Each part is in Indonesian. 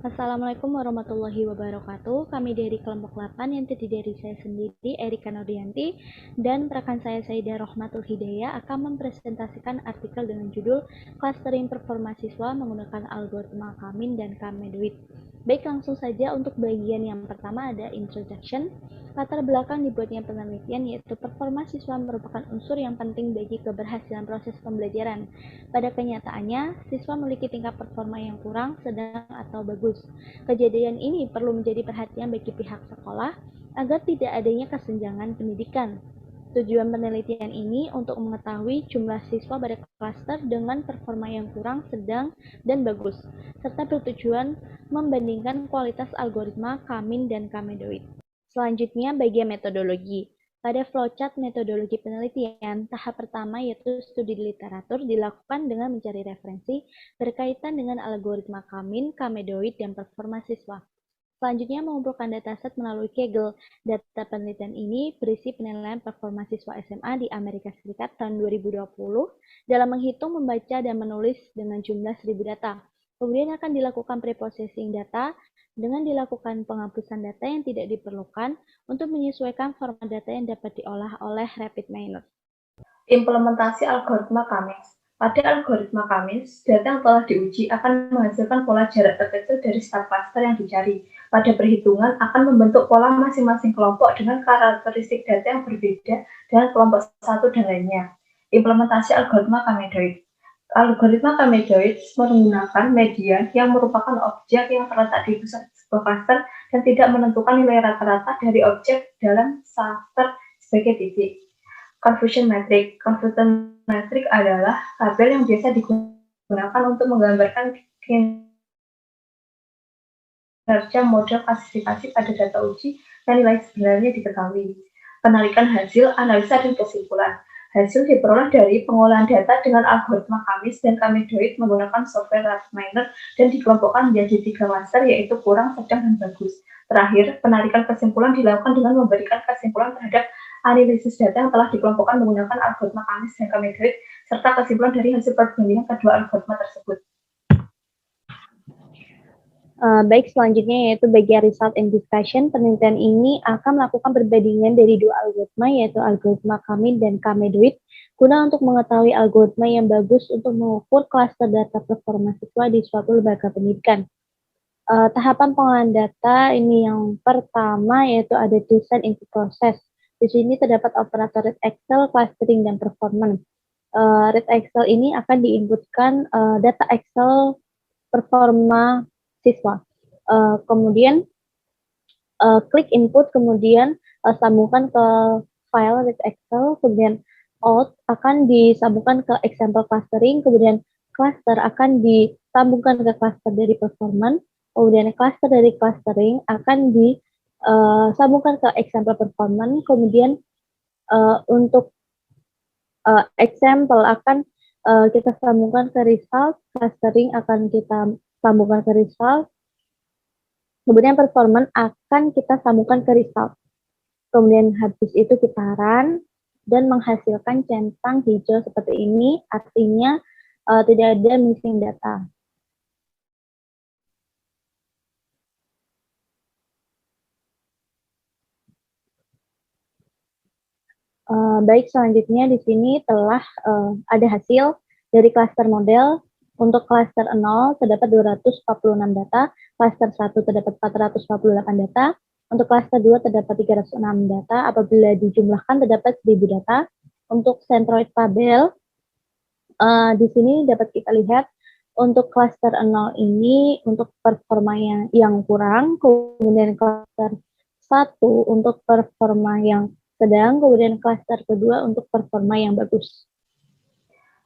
Assalamualaikum warahmatullahi wabarakatuh. Kami dari kelompok 8 yang terdiri dari saya sendiri, Erika Nurdianti, dan rekan saya Saidah Rohmatul Hidayah akan mempresentasikan artikel dengan judul Clustering Performa Siswa Menggunakan Algoritma Kamin dan Kamedoid. Baik, langsung saja untuk bagian yang pertama ada introduction. Latar belakang dibuatnya penelitian yaitu performa siswa merupakan unsur yang penting bagi keberhasilan proses pembelajaran. Pada kenyataannya, siswa memiliki tingkat performa yang kurang, sedang, atau bagus. Kejadian ini perlu menjadi perhatian bagi pihak sekolah agar tidak adanya kesenjangan pendidikan. Tujuan penelitian ini untuk mengetahui jumlah siswa pada klaster dengan performa yang kurang, sedang, dan bagus, serta bertujuan membandingkan kualitas algoritma Kamin dan Kamedoid. Selanjutnya, bagian metodologi. Pada flowchart metodologi penelitian, tahap pertama yaitu studi literatur dilakukan dengan mencari referensi berkaitan dengan algoritma Kamin, Kamedoid, dan performa siswa. Selanjutnya, mengumpulkan dataset melalui Kaggle. Data penelitian ini berisi penilaian performa siswa SMA di Amerika Serikat tahun 2020 dalam menghitung, membaca, dan menulis dengan jumlah 1000 data. Kemudian akan dilakukan preprocessing data dengan dilakukan penghapusan data yang tidak diperlukan untuk menyesuaikan format data yang dapat diolah oleh RapidMiner. Implementasi algoritma Kamis. Pada algoritma Kamis, data yang telah diuji akan menghasilkan pola jarak terkecil dari star cluster yang dicari. Pada perhitungan akan membentuk pola masing-masing kelompok dengan karakteristik data yang berbeda dengan kelompok satu dan lainnya. Implementasi algoritma Kamedoid. Algoritma Kamedoid menggunakan median yang merupakan objek yang terletak di pusat sebuah cluster dan tidak menentukan nilai rata-rata dari objek dalam cluster sebagai titik. Confusion metric. Confusion metric adalah tabel yang biasa digunakan untuk menggambarkan kinerja model klasifikasi pada data uji dan nilai sebenarnya diketahui. Penarikan hasil, analisa, dan kesimpulan. Hasil diperoleh dari pengolahan data dengan algoritma Kamis dan Kamedoid menggunakan software RapidMiner dan dikelompokkan menjadi 3 klaster yaitu kurang, sedang, dan bagus. Terakhir, penarikan kesimpulan dilakukan dengan memberikan kesimpulan terhadap analisis data yang telah dikelompokkan menggunakan algoritma Kamis dan Kamedoid serta kesimpulan dari hasil perbandingan kedua algoritma tersebut. Baik, selanjutnya yaitu bagian result and discussion. Penelitian ini akan melakukan perbandingan dari dua algoritma, yaitu algoritma Kamin dan Kamedoid, guna untuk mengetahui algoritma yang bagus untuk mengukur klaster data performa siswa di suatu lembaga pendidikan. Tahapan pengolahan data ini yang pertama yaitu ada design input process. Di sini terdapat operator read Excel, clustering, dan performance. Read Excel ini akan diinputkan data Excel performa siswa. Kemudian klik input, kemudian sambungkan ke file read Excel, kemudian out akan disambungkan ke example clustering, kemudian cluster akan disambungkan ke cluster dari performance, kemudian cluster dari clustering akan disambungkan ke example performance, kemudian untuk example akan kita sambungkan ke result, clustering akan kita sambungkan ke result, kemudian performance akan kita sambungkan ke result. Kemudian habis itu kita run dan menghasilkan centang hijau seperti ini, artinya tidak ada missing data. Baik, selanjutnya di sini telah ada hasil dari cluster model. Untuk cluster 0 terdapat 246 data, cluster 1 terdapat 448 data, untuk cluster 2 terdapat 306 data, apabila dijumlahkan terdapat 1000 data. Untuk centroid tabel, di sini dapat kita lihat untuk cluster 0 ini untuk performa yang kurang, kemudian cluster 1 untuk performa yang sedang, kemudian cluster kedua untuk performa yang bagus.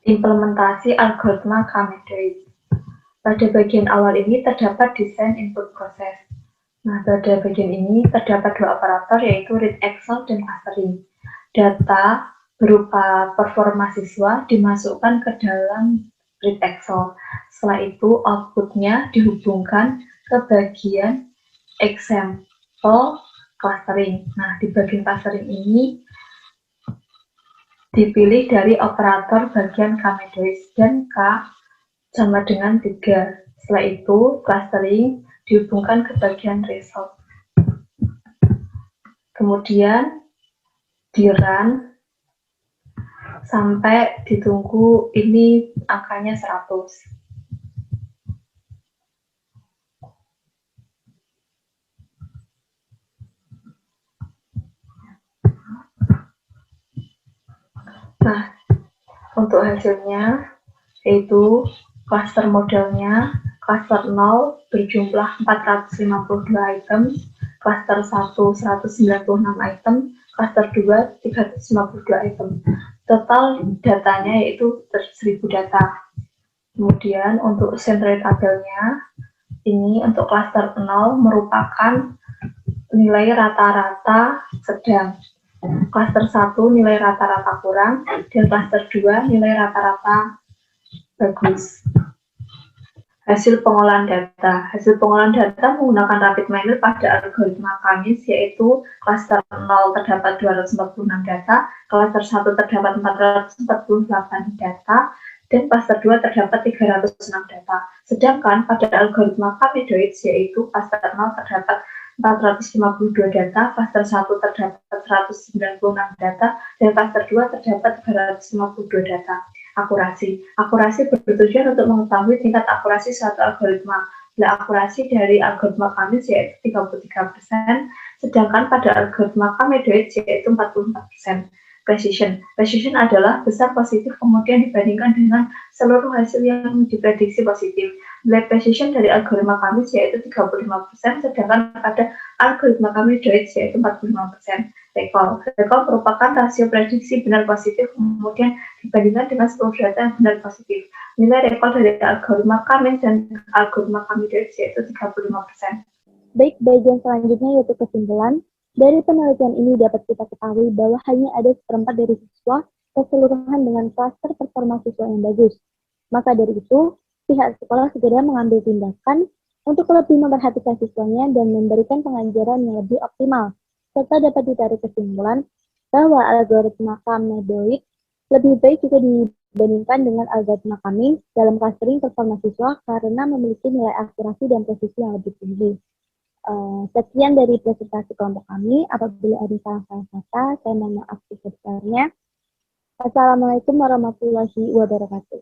Implementasi algoritma Kamedoid. Pada bagian awal ini terdapat desain input proses. Nah, pada bagian ini terdapat dua operator yaitu read Excel dan clustering. Data berupa performa siswa dimasukkan ke dalam read Excel. Setelah itu outputnya dihubungkan ke bagian example clustering. Nah, di bagian clustering ini dipilih dari operator bagian Kamedoid dan K sama dengan 3. Setelah itu clustering dihubungkan ke bagian result. Kemudian di-run sampai ditunggu ini angkanya 100. Nah, untuk hasilnya yaitu klaster modelnya klaster 0 berjumlah 452 item, klaster 1 196 item, klaster 2 352 item. Total datanya yaitu 1000 data. Kemudian untuk sentrate tabelnya, ini untuk klaster 0 merupakan nilai rata-rata sedang. Klaster 1 nilai rata-rata kurang, dan klaster 2 nilai rata-rata bagus. Hasil pengolahan data. Hasil pengolahan data menggunakan rapid miner pada algoritma Kamis, yaitu klaster 0 terdapat 246 data, klaster 1 terdapat 448 data, dan klaster 2 terdapat 306 data. Sedangkan pada algoritma Kamedoids, yaitu klaster 0 terdapat 452 data, klaster 1 terdapat 196 data, dan klaster 2 terdapat 352 data. Akurasi. Akurasi bertujuan untuk mengetahui tingkat akurasi suatu algoritma. Bila akurasi dari algoritma Kamis yaitu 33%, sedangkan pada algoritma Kamedoids yaitu 44%. Precision. Precision adalah besar positif kemudian dibandingkan dengan seluruh hasil yang diprediksi positif. Bila precision dari algoritma Kamis yaitu 35%, sedangkan pada algoritma Kamedoids yaitu 45%. Recall. Recall merupakan rasio prediksi benar positif kemudian dibandingkan dengan seluruh data yang benar positif. Nilai recall dari algoritma Kamis dan algoritma Kamedoids yaitu 35%. Baik, bagian selanjutnya yaitu kesimpulan. Dari penelitian ini dapat kita ketahui bahwa hanya ada 1/4 dari siswa keseluruhan dengan klaster performa siswa yang bagus. Maka dari itu, pihak sekolah segera mengambil tindakan untuk lebih memperhatikan siswanya dan memberikan pengajaran yang lebih optimal, serta dapat ditarik kesimpulan bahwa algoritma Kamedoids lebih baik jika dibandingkan dengan algoritma Kamis dalam clustering performa siswa karena memiliki nilai akurasi dan presisi yang lebih tinggi. Sekian dari presentasi kelompok kami. Apabila ada salah-salah kata, saya mohon maaf sebesar-besarnya. Assalamualaikum warahmatullahi wabarakatuh.